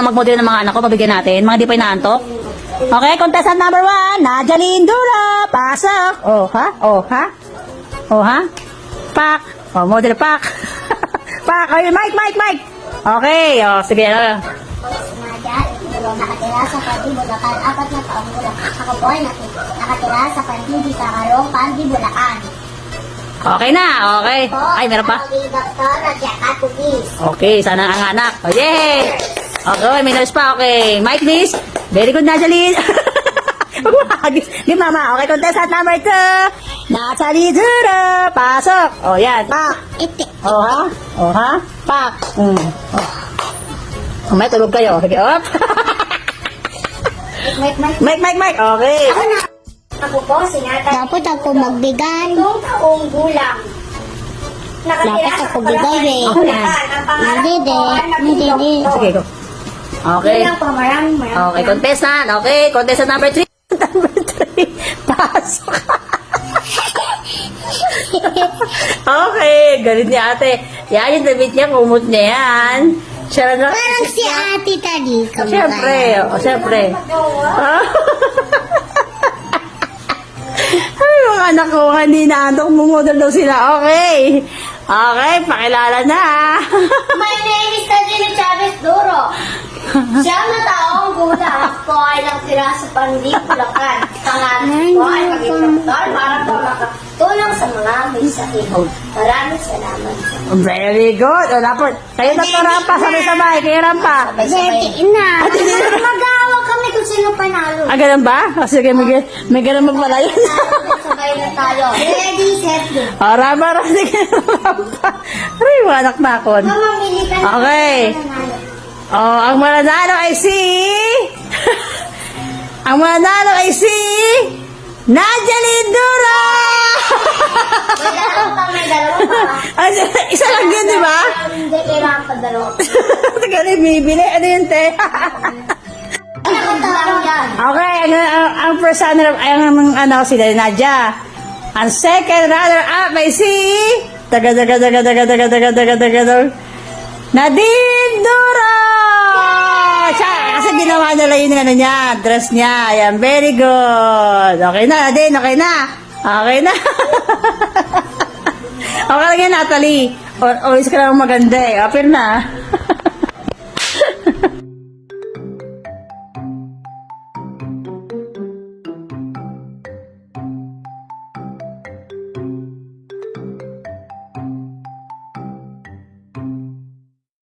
mag-model ng mga anak ko, pabigyan natin. Mga di pa inaantok. Okay, contestant number 1, Nadia Lindura. Pasok. Oh, ha? Oh, ha? Oh, ha? Pak. Oh, model pak. Pak. Oh, Mike. Okay, oh, sige. Nakatira sa Pandi, Bulacan. 4 na taong mula. Ako po ay nakatira sa Pandi, Bisakarong, Pandi, Bulacan. Okay na, okay. Ay, meron pa? Ako Dr. Nadia Catubis. Okay, sana ang anak. Oh, yay! Okay, may nurse pa. Okay, Mike, please. Very good, Najalyn. Huwag mo hagis. Di, mama. Okay, contestant number 2. Natalie Dura. Pasok. Oh, yan. Pak. Iti. Oh, ha? Oh, ha? Pak. Oh. May tulog kayo. Sige, op. Mike. Okay. Ako po, sinatay. Dapat ako magbigay. 2 taong gulang. Dapat ako bigay eh. Hindi. Sige, go. Okay. Bilang po, maraming. Okay, contestant. Okay, contestant number 3. Number 3. Pasok. Okay, galit ni ate. Yan yung damit niya, kumot niya yan. Siya na. Parang si ate tadi. Siyempre, siyempre. Ay, mga anak ko, hindi na antok, mumodel daw sila. Okay. Okay, pakilala na. My name is Tadino Chavez Duro. Siyam na taong gulang. Ako ay nagtira sa Pandi, Bulacan. Pangalan ko ay maging doktor para po makatulong sa mga may sakit. Maraming salamat. Very good. O, dapat. Kayo na rampa, sabay-sabay. Kayo rampa. Sabay na. Mag-aawa kami kung sino panalo. Ah, ganun ba? O, sige, may ganun ba pala yun? Sabay na tayo. Ready, set, go. O, rampa. Sige, rampa. Aray, mga anak na ako. Mamamili ka na. Okay. Oh, ang mananalo ay si... ang mananalo ay si... Nadia Lindura! May dalawa pa. Isa lang yun, di ba? Hindi, kailangan pa dalawa. Teka, bibili. Ano yun, te? Okay, ang first runner, ang sila Nadia. Ang second runner up ay si... Nadine Dura! Siya, kasi ginawa nila yung ano niya, dress niya. Ayan, very good. Okay na, Nadine, okay na. Okay na. Okay lang yan, Natalie. Always ka lang maganda eh. Apir na.